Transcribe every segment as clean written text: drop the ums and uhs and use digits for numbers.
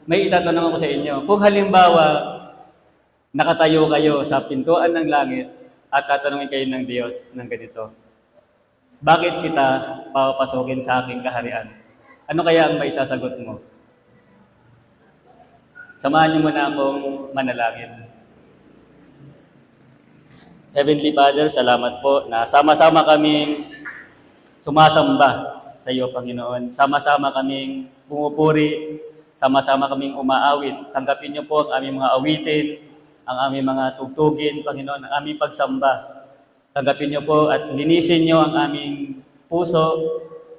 may itatanong ako sa inyo. Kung halimbawa, nakatayo kayo sa pintuan ng langit at tatanungin kayo ng Diyos ng ganito, bakit kita papapasukin sa aking kaharian? Ano kaya ang maisasagot mo? Samahan niyo muna akong manalangin. Heavenly Father, salamat po na sama-sama kaming sumasamba sa iyo, Panginoon. Sama-sama kaming pumupuri, sama-sama kaming umaawit. Tanggapin niyo po ang aming mga awitin, ang aming mga tugtugin, Panginoon, ang aming pagsamba. Tanggapin niyo po at linisin niyo ang aming puso.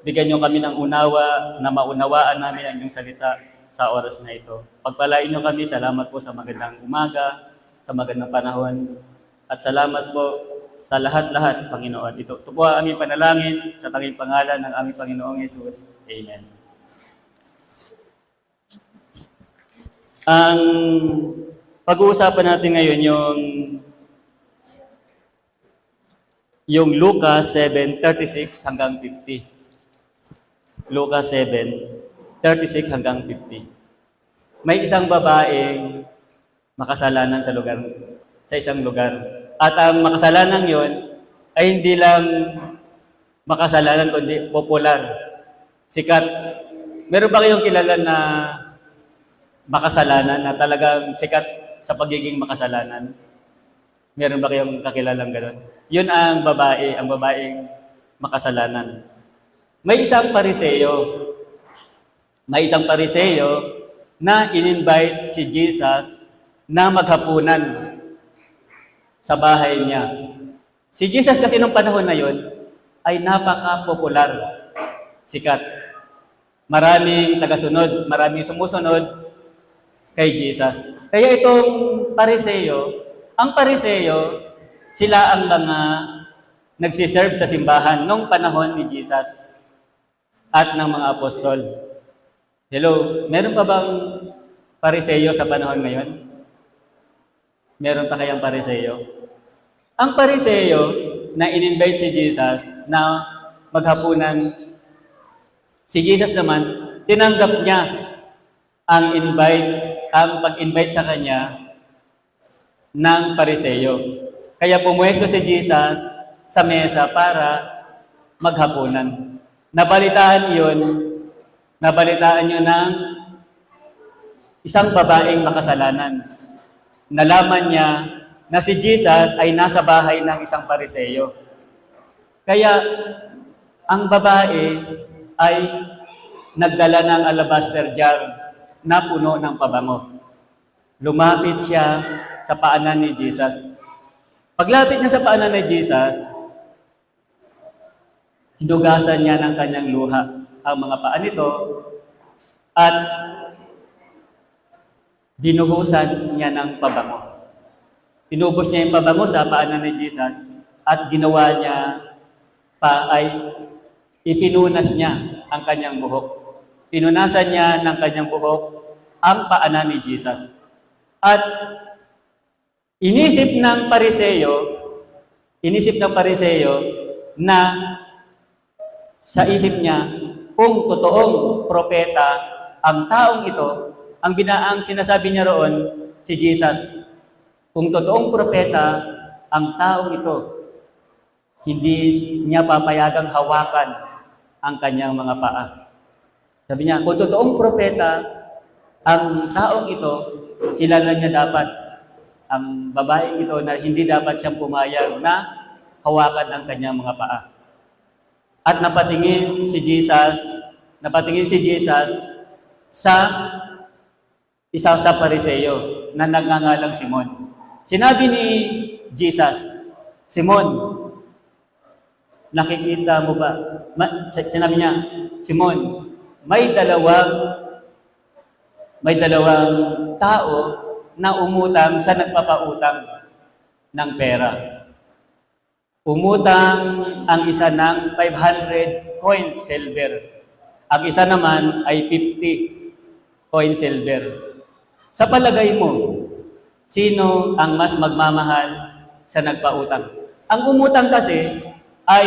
Bigyan niyo kami ng unawa na maunawaan namin ang iyong salita sa oras na ito. Pagpalain niyo kami, salamat po sa magandang umaga, sa magandang panahon. At salamat po sa lahat-lahat, Panginoon. Ito po ang aming panalangin sa tanging pangalan ng aming Panginoong Yesus. Amen. Ang pag-uusapan natin ngayon yung Lucas 7:36 hanggang 50. Lucas 7:36 hanggang 50. May isang babaeng makasalanan sa isang lugar. At ang makasalanan yon ay hindi lang makasalanan kundi popular, sikat. Meron ba kayong kilala na makasalanan na talagang sikat sa pagiging makasalanan? Meron ba kayong kakilalang gano'n? Yun ang babaeng makasalanan. May isang Pariseyo na in-invite si Jesus na maghapunan sa bahay niya. Si Jesus kasi nung panahon na yon ay napaka-popular, sikat. Maraming tagasunod, maraming sumusunod kay Jesus. Kaya itong ang Pariseyo, sila ang mga nagsiserve sa simbahan nung panahon ni Jesus at ng mga apostol. Hello, meron pa bang Pariseyo sa panahon ngayon? Meron pa kayang Pariseyo? Ang Pariseyo na in-invite si Jesus na maghapunan, si Jesus naman, tinanggap niya ang pag-invite sa kanya ng Pariseyo. Kaya pumuesto si Jesus sa mesa para maghapunan. Nabalitaan yun ng isang babaeng makasalanan. Nalaman niya na si Jesus ay nasa bahay ng isang Pariseyo. Kaya ang babae ay nagdala ng alabaster jar na puno ng pabango. Lumapit siya sa paanan ni Jesus. Paglapit niya sa paanan ni Jesus, hinugasan niya ng kanyang luha ang mga paa nito at binuhusan niya ng pabango. Inubos niya yung pabango sa paanan ni Jesus at ginawa niya ipinunas niya ang kanyang buhok. Pinunasan niya ng kanyang buhok ang paanan ni Jesus. At inisip ng Pariseyo na sa isip niya kung totoong propeta ang taong ito, ang sinasabi niya roon si Jesus. Kung totoong propeta ang taong ito, hindi niya papayagang hawakan ang kanyang mga paa. Sabi niya, kung totoong propeta ang taong ito, kilala niya dapat ang babaeng ito na hindi dapat siyang pumayag na hawakan ang kanyang mga paa. At napatingin si Jesus sa Pariseyo na nagngangalang Simon. Sinabi ni Jesus, Simon, nakikita mo ba? Sinabi niya, Simon, may dalawang tao na umutang sa nagpapautang ng pera. Umutang ang isa ng 500 coins silver. Ang isa naman ay 50 coins silver. Sa palagay mo, sino ang mas magmamahal sa nagpautang? Ang umutang kasi ay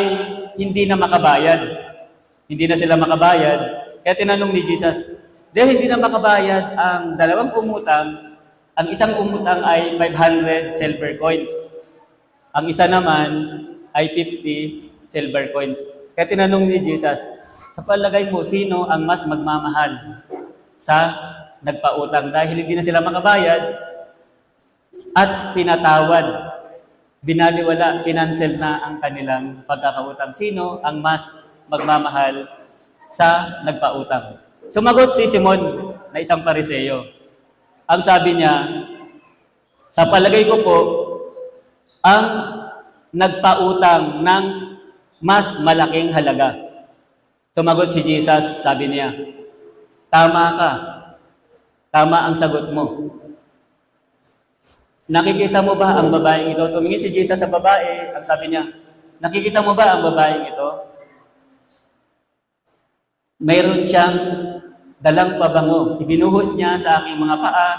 hindi na makabayad. Hindi na sila makabayad. Kaya tinanong ni Jesus, Dahil hindi na makabayad ang dalawang umutang, ang isang umutang ay 500 silver coins. Ang isa naman ay 50 silver coins. Kaya tinanong ni Jesus, sa palagay mo, sino ang mas magmamahal sa nagpautang? Dahil hindi na sila makabayad at tinatawad, binaliwala, kinancel na ang kanilang pagkakautang. Sino ang mas magmamahal sa nagpautang? Sumagot si Simon na isang Pariseo. Ang sabi niya, sa palagay ko po, ang nagpautang ng mas malaking halaga. Sumagot si Jesus, sabi niya, tama ka. Tama ang sagot mo. Nakikita mo ba ang babaeng ito? Tumingin si Jesus sa babae, ang sabi niya, nakikita mo ba ang babaeng ito? Mayroon siyang dalang pabango. Ibinuhos niya sa aking mga paa.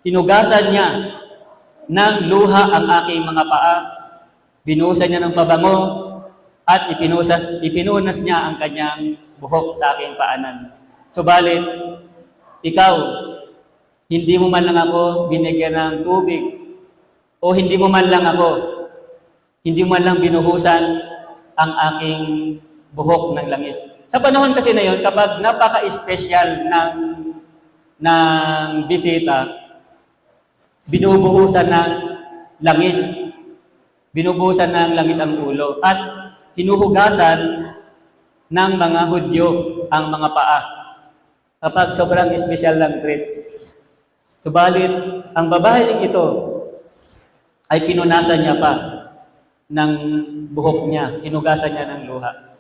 Hinugasan niya ng luha ang aking mga paa. Binuhusan niya ng pabango at ipinunas niya ang kanyang buhok sa aking paanan. Subalit, ikaw, hindi mo man lang ako binigyan ng tubig o hindi mo man lang binuhusan ang aking buhok ng langis. Sa panahon kasi na yon, kapag napaka-espesyal ng bisita, binubuhusan ng langis. Binubuhusan ng langis ang ulo at hinuhugasan ng mga Hudyo ang mga paa kapag sobrang espesyal ng treat. Subalit, ang babaeng ito ay pinunasan niya pa ng buhok niya, hinugasan niya ng luha.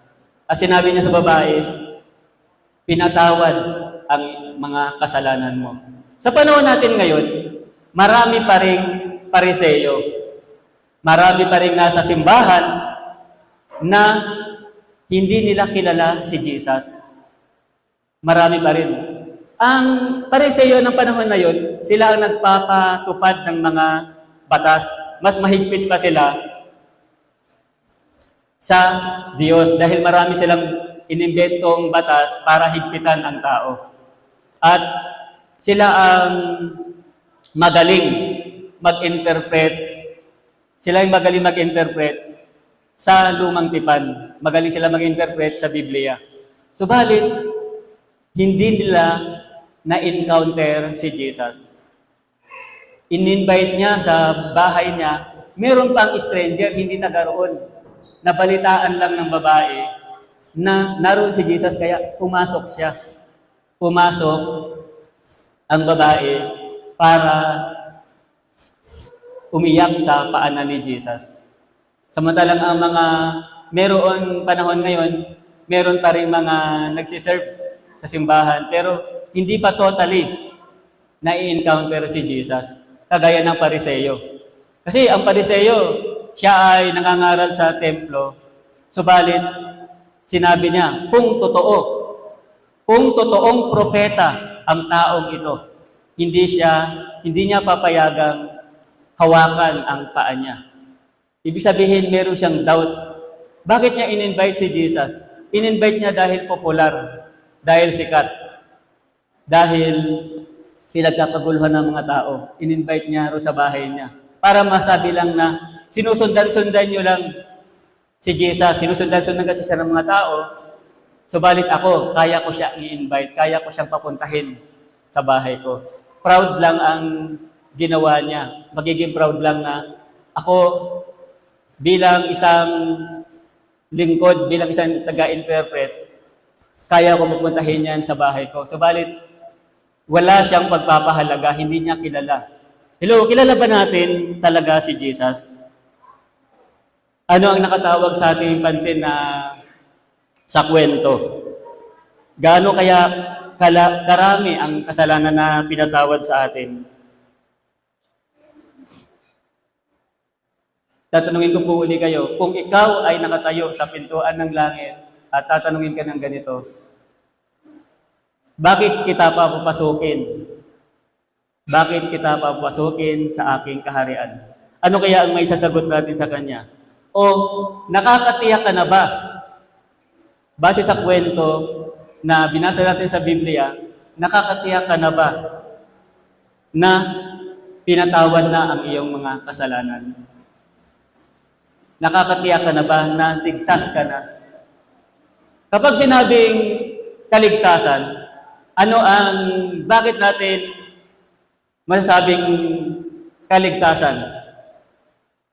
At sinabi niya sa babae, pinatawad ang mga kasalanan mo. Sa panahon natin ngayon, marami pa ring Pariseo. Marami pa ring nasa simbahan na hindi nila kilala si Jesus. Marami pa rin. Ang Pariseo ng panahon na yun, sila ang nagpapatupad ng mga batas. Mas mahigpit pa sila sa Diyos dahil marami silang inimbentong batas para higpitan ang tao. At sila ang magaling mag-interpret. Sila ang magaling mag-interpret sa lumang tipan. Magaling sila mag-interpret sa Biblia. Subalit, hindi nila na-encounter si Jesus. In-invite niya sa bahay niya. Meron pang stranger, hindi nagaroon. Nabalitaan lang ng babae na naroon si Jesus, kaya pumasok siya. Pumasok ang babae para umiyak sa paanan ni Jesus. Samantalang ang mga meron panahon ngayon, meron pa rin mga nagsiserve sa simbahan, pero hindi pa totally na-encounter si Jesus, kagaya ng Pariseo. Kasi ang Pariseo, siya ay nangangaral sa templo, subalit sinabi niya, kung totoong propeta ang taong ito, hindi niya papayagang hawakan ang paa niya. Ibig sabihin, meron siyang doubt. Bakit niya in-invite si Jesus? In-invite niya dahil popular, dahil sikat, dahil pinagkakaguluhan ng mga tao. In-invite niya ro sa bahay niya para masabi lang na sinusundan-sundan niyo lang si Jesus, sinusundan-sundan kasi siya ng mga tao, subalit ako, kaya ko siya i-invite, kaya ko siyang papuntahin sa bahay ko. Proud lang ang ginawa niya. Magiging proud lang na ako bilang isang lingkod, bilang isang taga-interpret, kaya ko pupuntahin yan sa bahay ko. Subalit, wala siyang pagpapahalaga, hindi niya kilala. Hello, kilala ba natin talaga si Jesus? Ano ang nakatawag sa ating pansin na sa kwento? Gaano kaya karami ang kasalanan na pinatawad sa atin? Tatanungin ko po uli kayo, kung ikaw ay nakatayo sa pintuan ng langit at tatanungin ka ng ganito, bakit kita papapasukin? Bakit kita papapasukin sa aking kaharian? Ano kaya ang may sasagot natin sa Kanya? O nakakatiyak ka na ba? Base sa kwento na binasa natin sa Biblia, nakakatiyak ka na ba na pinatawad na ang iyong mga kasalanan? Nakakatiyak ka na ba na ligtas ka na? Kapag sinabing kaligtasan, bakit natin masasabing kaligtasan?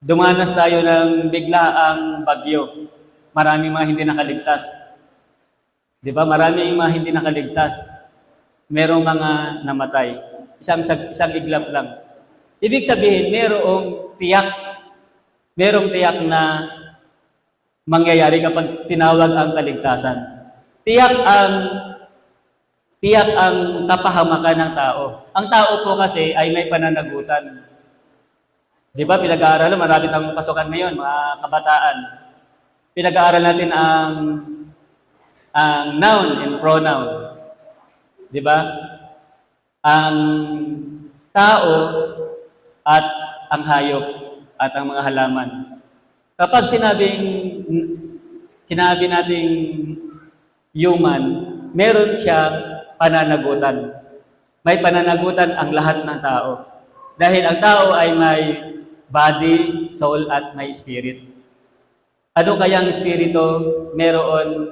Dumanas tayo ng biglaang bagyo. Maraming mga hindi nakaligtas. Di ba? Maraming mga hindi nakaligtas. Merong mga namatay. Isang iglap lang. Ibig sabihin, merong tiyak na mangyayari kapag tinawag ang kaligtasan. Tiyak ang kapahamakan ng tao. Ang tao po kasi ay may pananagutan. Di ba, pinag-aaralan, marami tayong pasukan ngayon, mga kabataan. Pinag-aaral natin ang noun and pronoun. Di ba? Ang tao at ang hayop at ang mga halaman. Kapag sinabi nating human, meron siyang pananagutan. May pananagutan ang lahat ng tao. Dahil ang tao ay may body, soul, at may spirit. Ano kayang espiritu meron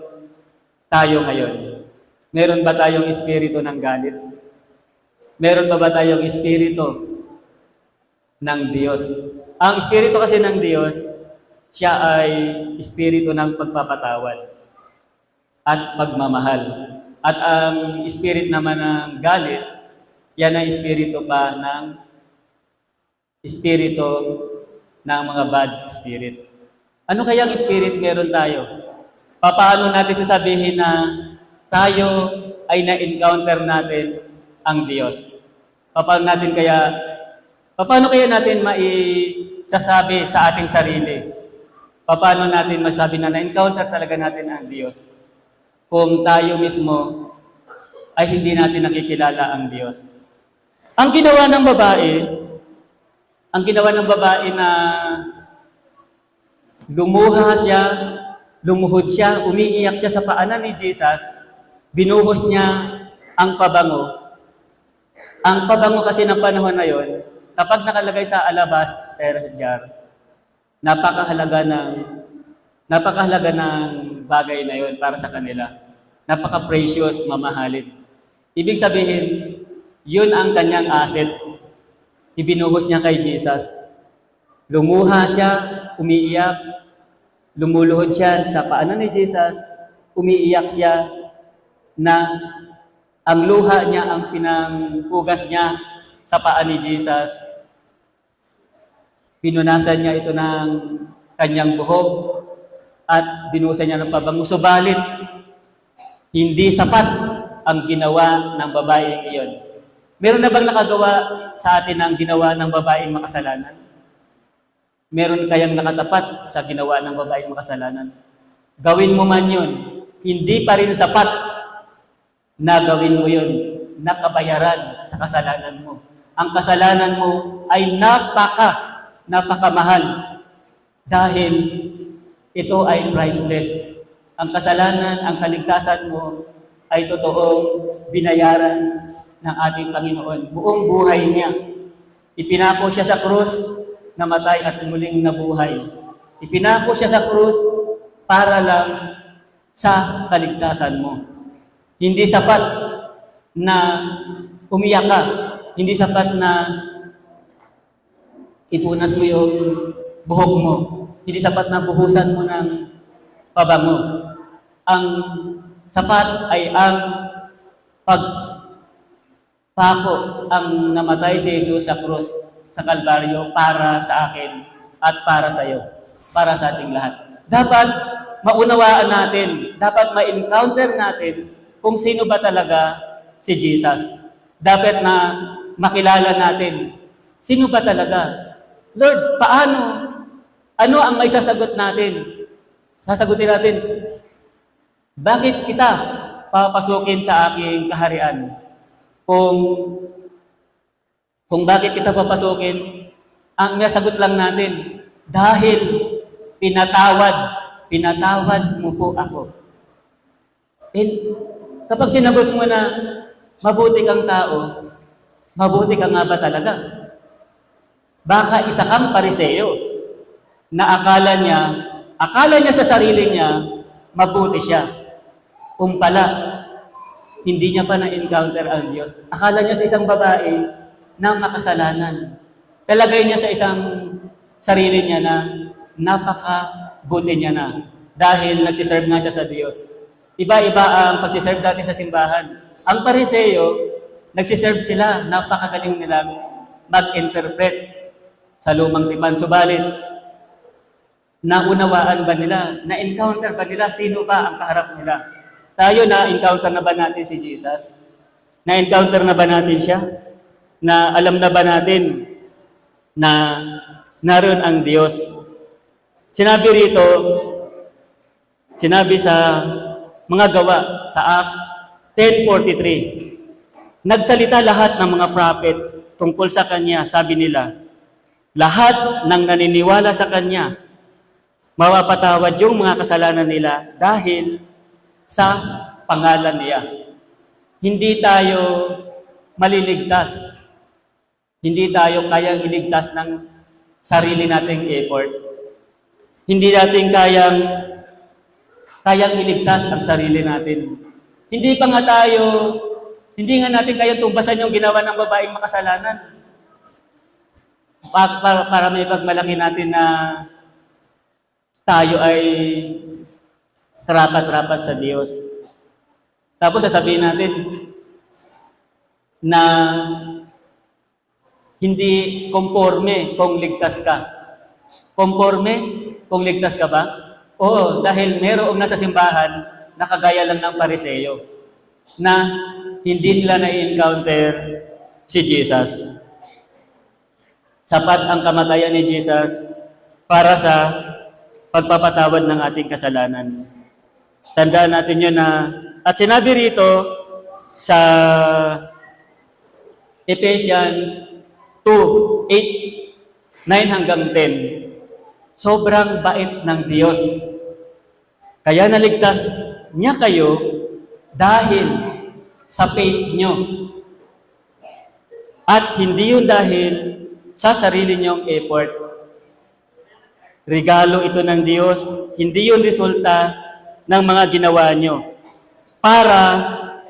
tayo ngayon? Meron ba tayong espiritu ng galit? Meron ba tayong espiritu ng Diyos? Ang espiritu kasi ng Diyos, siya ay espiritu ng pagpapatawad at pagmamahal. At ang spirit naman ng galit, yan ang espiritu ng mga bad spirit. Ano kayang spirit meron tayo? Paano natin sasabihin na tayo ay na-encounter natin ang Diyos? Paano kaya natin maisasabi sa ating sarili? Paano natin masabi na na-encounter talaga natin ang Diyos? Kung tayo mismo ay hindi natin nakikilala ang Diyos. Ang ginawa ng babae na lumuhod siya, umiiyak siya sa paanan ni Jesus, binuhos niya ang pabango. Ang pabango kasi ng panahon na yon, kapag nakalagay sa alabaster jar, napakahalaga ng bagay na yon para sa kanila. Napaka-precious, mamahalin. Ibig sabihin, yun ang kanyang asset. Ibinuhos niya kay Jesus. Lumuha siya, umiiyak, lumuluhod siya sa paanan ni Jesus, umiiyak siya na ang luha niya, ang pinanghugas niya sa paan ni Jesus. Pinunasan niya ito ng kanyang buhok at binuhusan niya ng pabango. Subalit, hindi sapat ang ginawa ng babaeng iyon. Meron na bang nakagawa sa atin ang ginawa ng babaeng makasalanan? Meron kayang nakatapat sa ginawa ng babaeng makasalanan? Gawin mo man yun, hindi pa rin sapat na gawin mo yun, nakabayaran sa kasalanan mo. Ang kasalanan mo ay napakamahal dahil ito ay priceless. Ang kasalanan, ang kaligtasan mo ay totoong binayaran ng ating Panginoon. Buong buhay niya. Ipinako siya sa krus, namatay at muling nabuhay. Ipinako siya sa krus para lang sa kaligtasan mo. Hindi sapat na umiyak ka. Hindi sapat na ipunas mo yung buhok mo. Hindi sapat na buhusan mo ng pabango. Ang sapat ay ang pagpako, ang namatay si Jesus sa krus, sa Kalbaryo, para sa akin at para sa iyo, para sa ating lahat. Dapat maunawaan natin, dapat ma-encounter natin kung sino ba talaga si Jesus. Dapat na makilala natin, sino ba talaga? Lord, paano? Ano ang may sasagot natin? Sasagutin natin, bakit kita papasukin sa aking kaharian? Kung bakit kita papasukin, ang nasagot lang natin, dahil pinatawad mo po ako. And kapag sinagot mo na, Mabuti kang tao, mabuti ka nga ba talaga? Baka isa kang pariseo na akala niya sa sarili niya, mabuti siya. Kung pala, hindi niya pa na-encounter ang Diyos. Akala niya sa isang babae na makasalanan. Talagay niya sa isang sarili niya na napakabuti niya na dahil nagsiserve nga siya sa Diyos. Iba-iba ang pagsiserve natin sa simbahan. Ang pariseo, nagsiserve sila, napakagaling nila mag-interpret sa lumang tipan. Subalit, naunawaan ba nila? Na-encounter ba nila? Sino ba ang kaharap nila? Tayo, na-encounter na ba natin si Jesus? Na-encounter na ba natin siya? Na alam na ba natin na naroon ang Diyos? Sinabi rito, sinabi sa mga gawa, sa Act 10:43, nagsalita lahat ng mga prophet tungkol sa Kanya, sabi nila, lahat ng naniniwala sa Kanya, mapapatawad yung mga kasalanan nila dahil sa pangalan niya. Hindi tayo maliligtas. Hindi tayo kayang iligtas ng sarili nating effort. Hindi natin kayang iligtas ang sarili natin. Hindi nga natin kayang tumbasan yung ginawa ng babaeng makasalanan. Para may pagmalaki natin na tayo ay karapat-rapat sa Diyos. Tapos sasabihin natin na hindi konforme kung ligtas ka. Konforme kung ligtas ka ba? Oo, dahil merong nasa simbahan na kagaya lang ng pariseo na hindi nila na-encounter si Jesus. Sapat ang kamatayan ni Jesus para sa pagpapatawad ng ating kasalanan. Tandaan natin yun at sinabi rito sa Ephesians 2:8, 9 hanggang 10, sobrang bait ng Diyos. Kaya naligtas niya kayo dahil sa faith nyo. At hindi yun dahil sa sarili nyong effort. Regalo ito ng Diyos, hindi yun resulta ng mga ginawa nyo para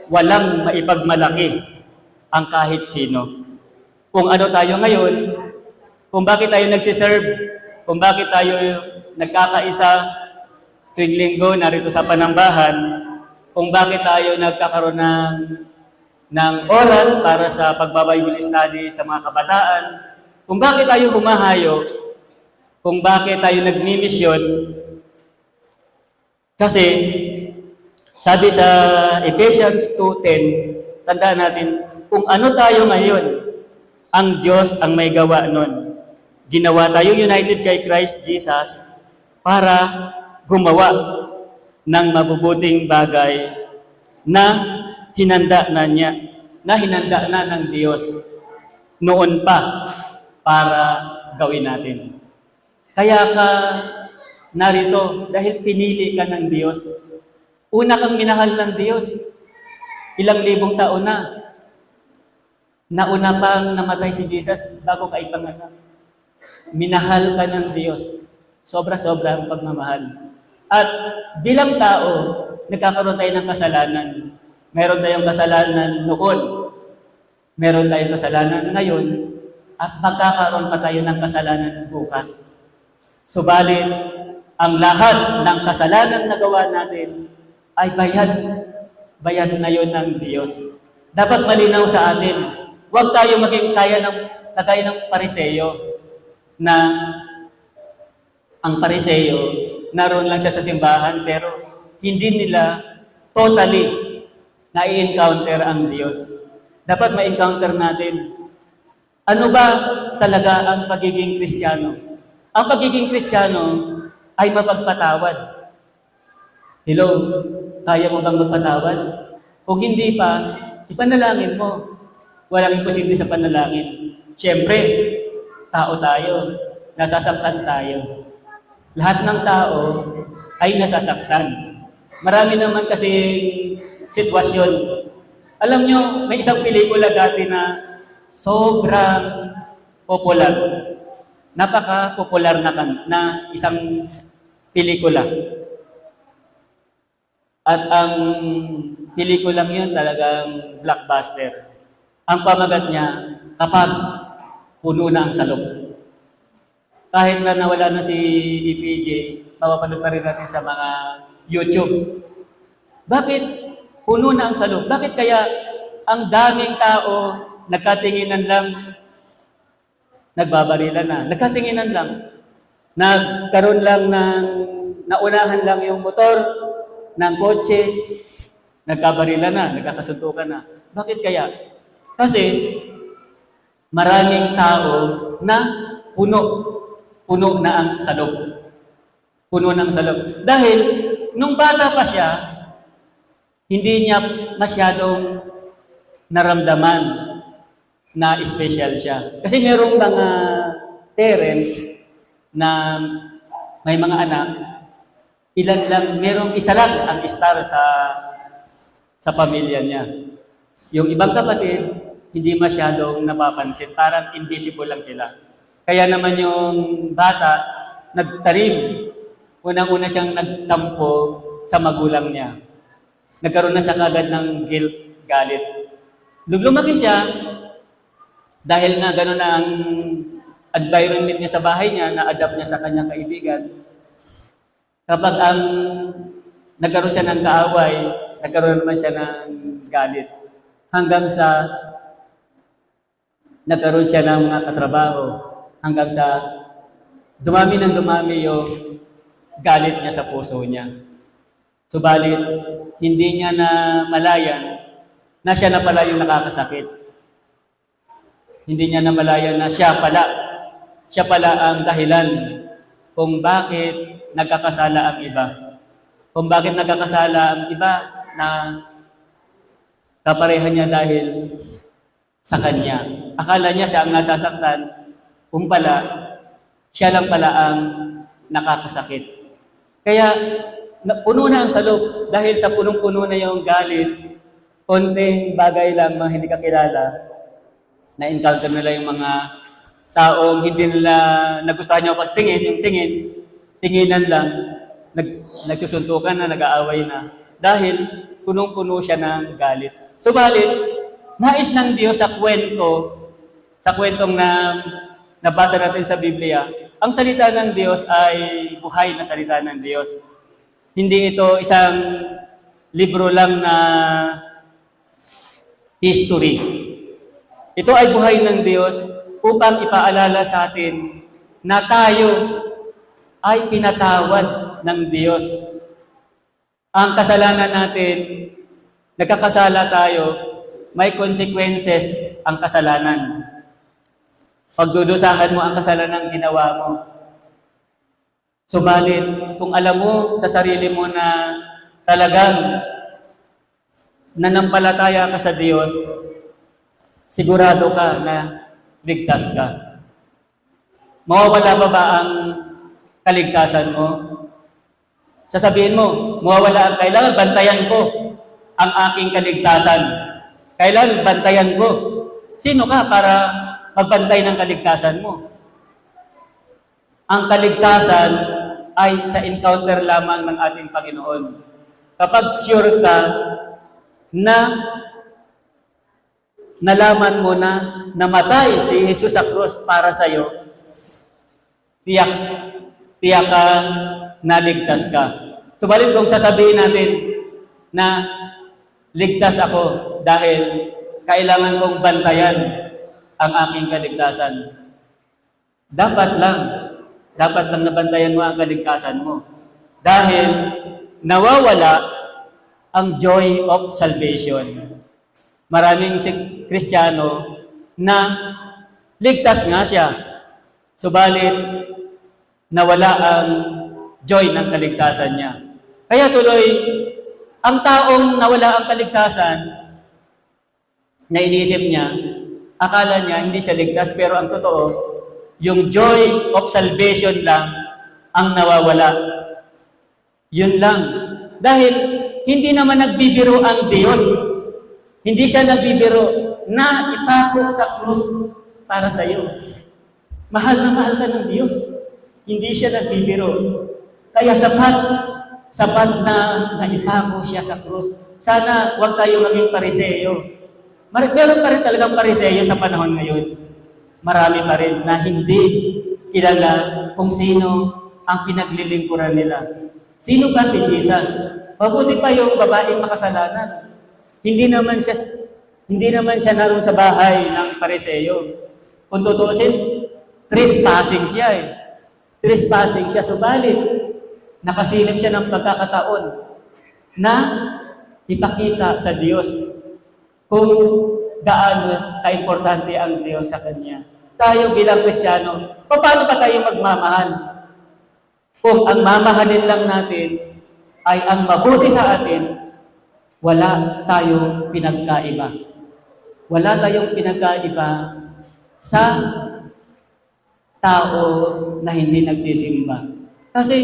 walang maipagmalaki ang kahit sino. Kung ano tayo ngayon, kung bakit tayo nagsiserve, kung bakit tayo nagkakaisa tuwing linggo narito sa panambahan, kung bakit tayo nagkakaroon ng oras para sa pagbabible study sa mga kabataan, kung bakit tayo humahayo, kung bakit tayo nagmimisyon. Kasi, sabi sa Ephesians 2:10, tandaan natin, kung ano tayo ngayon, ang Diyos ang may gawa nun. Ginawa tayong united kay Christ Jesus para gumawa ng mabubuting bagay na hinanda na ng Diyos noon pa para gawin natin. Kaya ka narito dahil pinili ka ng Diyos. Una kang minahal ng Diyos. Ilang libong taon na. Nauna pang namatay si Jesus bago ka ipanganak. Minahal ka ng Diyos. Sobra-sobra ang pagmamahal. At bilang tao, nagkakaroon tayo ng kasalanan. Meron tayong kasalanan noon. Meron tayong kasalanan ngayon. At magkakaroon pa tayo ng kasalanan bukas. Subalit, ang lahat ng kasalanan na gawa natin ay bayad na yon ng Diyos. Dapat malinaw sa atin, huwag tayo maging kagaya ng pariseo na ang pariseo, naroon lang siya sa simbahan pero hindi nila totally na-encounter ang Diyos. Dapat ma-encounter natin. Ano ba talaga ang pagiging Kristiyano? Ang pagiging Kristiyano ay mapagpatawad. Hello, kaya mo bang magpatawad? Kung hindi pa, ipanalangin mo. Walang imposible sa panalangin. Siyempre, tao tayo. Nasasaktan tayo. Lahat ng tao ay nasasaktan. Marami naman kasi sitwasyon Alam nyo, may isang pelikula dati na sobrang popular. Napaka-popular na isang pelikula. At ang pelikulang yun talagang blockbuster. Ang pamagat niya, kapag puno na ang salok. Kahit na nawala na si EPJ, mapapanood pa rin natin sa mga YouTube. Bakit puno na ang salok? Bakit kaya ang daming tao nagkatinginan lang, nagbabarilan na, nagkatinginan lang, nagkaroon lang ng, naunahan lang yung motor ng kotse, nagkabarilan na, nagkakasuntukan na. Bakit kaya? Kasi maraming tao na puno na ang salok. Puno ng salok. Dahil nung bata pa siya, hindi niya masyadong naramdaman na special siya. Kasi merong mga parents na may mga anak, ilan lang, merong isa lang ang star sa pamilya niya. Yung ibang kapatid, hindi masyadong napapansin. Parang invisible lang sila. Kaya naman yung bata, nagtarim. Unang-una siyang nagtampo sa magulang niya. Nagkaroon na siya kagad ng guilt, galit. Lumaki siya, dahil nga gano'n na ang environment niya sa bahay niya, na-adapt niya sa kanyang kaibigan. Kapag nagkaroon siya ng kaaway, nagkaroon naman siya ng galit. Hanggang sa nagkaroon siya ng mga katrabaho. Hanggang sa dumami yung galit niya sa puso niya. Subalit, hindi niya na malayan na siya na pala yung nakakasakit. Hindi niya na malayan na siya pala ang dahilan kung bakit nagkakasala ang iba. Kung bakit nagkakasala ang iba na kapareha niya dahil sa kanya. Akala niya siya ang nasasaktan, kung pala, siya lang pala ang nakakasakit. Kaya, puno na ang salop dahil sa punong-puno na yung galit, konting bagay lang mga hindi kakilala, na-encounter nila yung mga taong hindi nila nagustuhan niya pagtingin, yung tinginan lang, nagsusuntukan na, nag-aaway na. Dahil punong-puno siya ng galit. Subalit, nais ng Diyos sa kwentong nabasa natin sa Biblia, ang salita ng Diyos ay buhay na salita ng Diyos. Hindi ito isang libro lang na history. Ito ay buhay ng Diyos upang ipaalala sa atin na tayo ay pinatawad ng Diyos. Ang kasalanan natin, nagkakasala tayo, may consequences ang kasalanan. Pagdudusahan mo ang kasalanan ginawa mo. Subalit, kung alam mo sa sarili mo na talagang nanampalataya ka sa Diyos, sigurado ka na ligtas ka. Mawawala ba ang kaligtasan mo? Sasabihin mo, mawawala ang kailangan bantayan ko ang aking kaligtasan. Kailan bantayan ko? Sino ka para magbantay ng kaligtasan mo? Ang kaligtasan ay sa encounter lamang ng ating Panginoon. Kapag sure ka na nalaman mo na namatay si Jesus sa krus para sa iyo, tiyak ka naligtas ka. Subalit kung sasabihin natin na ligtas ako dahil kailangan kong bantayan ang aking kaligtasan, dapat lang nabantayan mo ang kaligtasan mo. Dahil nawawala ang joy of salvation. Maraming Kristiyano na ligtas nga siya, subalit nawala ang joy ng kaligtasan niya. Kaya tuloy, ang taong nawala ang kaligtasan, na iniisip niya, akala niya hindi siya ligtas, pero ang totoo, yung joy of salvation lang ang nawawala. Yun lang. Dahil hindi naman nagbibiro ang Diyos. Hindi siya nagbibiro na ipako sa krus para sa iyo. Mahal na mahal ka ng Diyos. Hindi siya nagbibiro. Kaya sapat na naipako siya sa krus. Sana huwag tayo maging pariseyo. Meron pa rin talagang pariseyo sa panahon ngayon. Marami pa rin na hindi kilala kung sino ang pinaglilingkuran nila. Sino ba si Jesus? Mabuti pa yung babaeng makasalanan. Hindi naman siya naroon sa bahay ng pariseyo. Kung tutusin, trespassing siya eh. Trespassing siya, subalit nakasilip siya ng pagkakataon na ipakita sa Diyos kung gaano ka-importante ang Diyos sa Kanya. Tayo bilang Kristiyano, paano pa tayo magmamahal? Kung ang mamahalin lang natin ay ang mabuti sa atin, wala tayong pinagkaiba. Wala tayong pinagkaiba sa tao na hindi nagsisimba. Kasi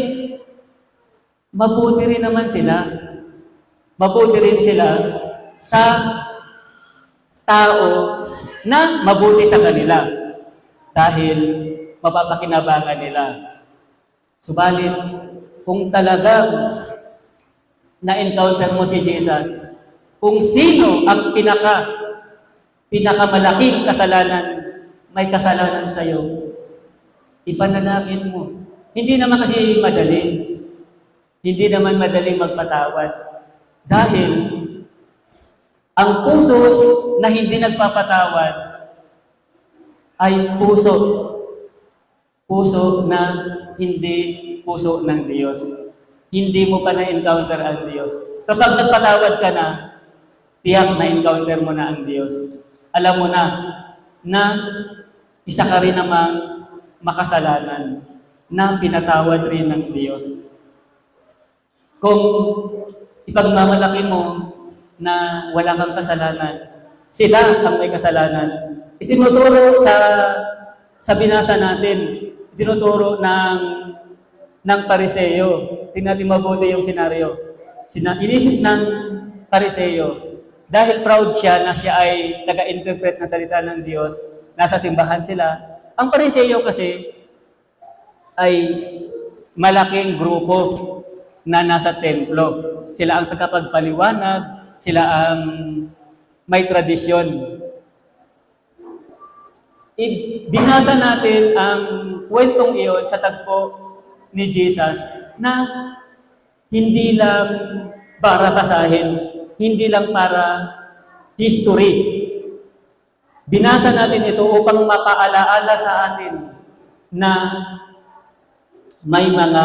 mabuti rin naman sila. Mabuti rin sila sa tao na mabuti sa kanila dahil mapapakinabangan nila. Subalit, kung talagang na-encounter mo si Jesus, kung sino ang pinakamalaking kasalanan, may kasalanan sa iyo, ipanalangin mo. Hindi naman kasi madali. Hindi naman madaling magpatawad. Dahil ang puso na hindi nagpapatawad ay puso na hindi puso ng Diyos. Hindi mo pa na-encounter ang Diyos. Kapag nagpatawad ka na, tiyak na-encounter mo na ang Diyos. Alam mo na isa ka rin namang makasalanan na pinatawad rin ng Diyos. Kung ipagmamalaki mo na wala kang kasalanan, sila ang may kasalanan. Itinuturo sa binasa natin, itinuturo ng pariseyo. Tingnan natin mabuti yung senaryo. Inisip ng pariseyo, dahil proud siya na siya ay taga-interpret ng salita ng Diyos, nasa simbahan sila. Ang pariseyo kasi ay malaking grupo na nasa templo. Sila ang tagapagpaliwanag, sila ang may tradisyon. Binasa natin ang kwentong iyon sa tagpo ni Jesus na hindi lang para basahin, hindi lang para history. Binasa natin ito upang mapaalaala sa atin na may mga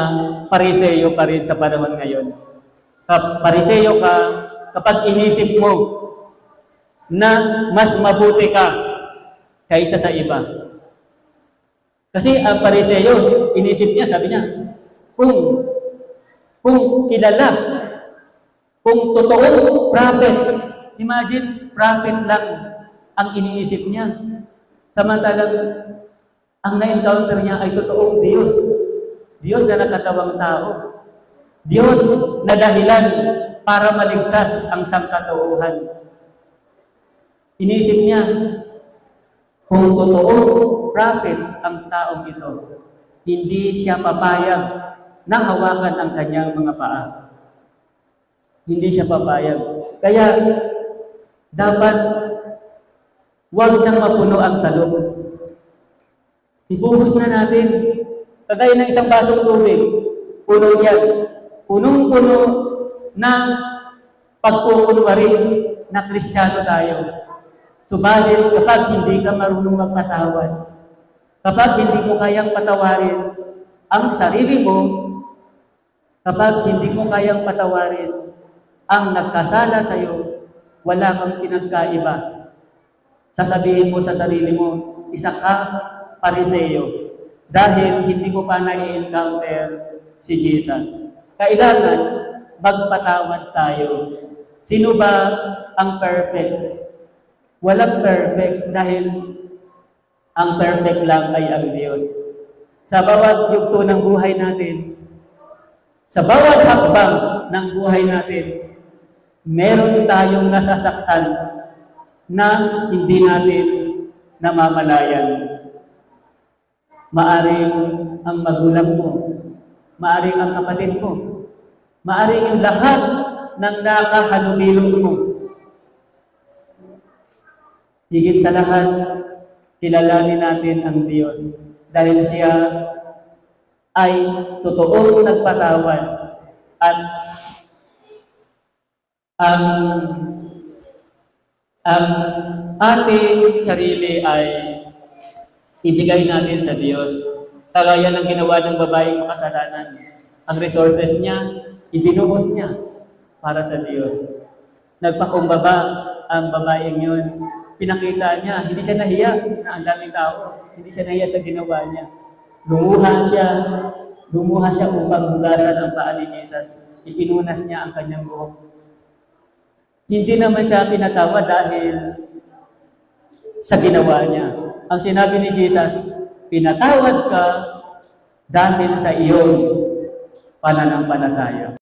pariseyo pa rin sa panahon ngayon. Pariseyo ka kapag inisip mo na mas mabuti ka kaysa sa iba. Kasi ang pariseyo, inisip niya, sabi niya, kung kilala, kung totoong prophet, imagine, prophet lang ang iniisip niya. Samantalang, ang na-encounter niya ay totoong Diyos. Diyos na nakatawang tao. Diyos na dahilan para maligtas ang sangkatauhan. Iniisip niya, kung totoong prophet ang taong ito, hindi siya papayag na hawakan ang kanyang mga paa. Hindi siya papayag. Kaya, dapat huwag nang mapuno ang salog. Ibuhos na natin. Kagaya ng isang basong tubig, puno yan. Punong-puno ng pagkukunwari na Kristiyano tayo. Subalit, kapag hindi ka marunong magpatawad, kapag hindi mo kayang patawarin ang sarili mo, kapag hindi mo kayang patawarin ang nagkasala sa iyo, wala kang pinagkaiba. Sasabihin mo sa sarili mo, isa ka pariseyo. Dahil hindi mo pa na-encounter si Jesus. Kailangan magpatawad tayo. Sino ba ang perfect? Walang perfect dahil ang perfect lang ay ang Diyos. Sa bawat yugto ng buhay natin, sa bawat hakbang ng buhay natin, meron tayong nasasaktan na hindi natin namamalayan. Maaring ang magulang mo, maaring ang kapatid mo, maaring yung lahat ng nakahalumilong mo. Higit sa lahat, kilalanin natin ang Diyos dahil siya ay totoong nagpatawad at ang ating sarili ay ibigay natin sa Diyos. Kagaya ng ginawa ng babaeng makasalanan. Ang resources niya, ibinuhos niya para sa Diyos. Nagpakumbaba ang babaeng yun. Pinakita niya, hindi siya nahiya na ang daming tao. Hindi siya nahiya sa ginawa niya. Lumuha siya upang hugasan ang paa ni Jesus. Ipinunas niya ang kanyang buhok. Hindi naman siya pinatawa dahil sa ginawa niya. Ang sinabi ni Jesus, pinatawad ka dahil sa iyong pananampalataya.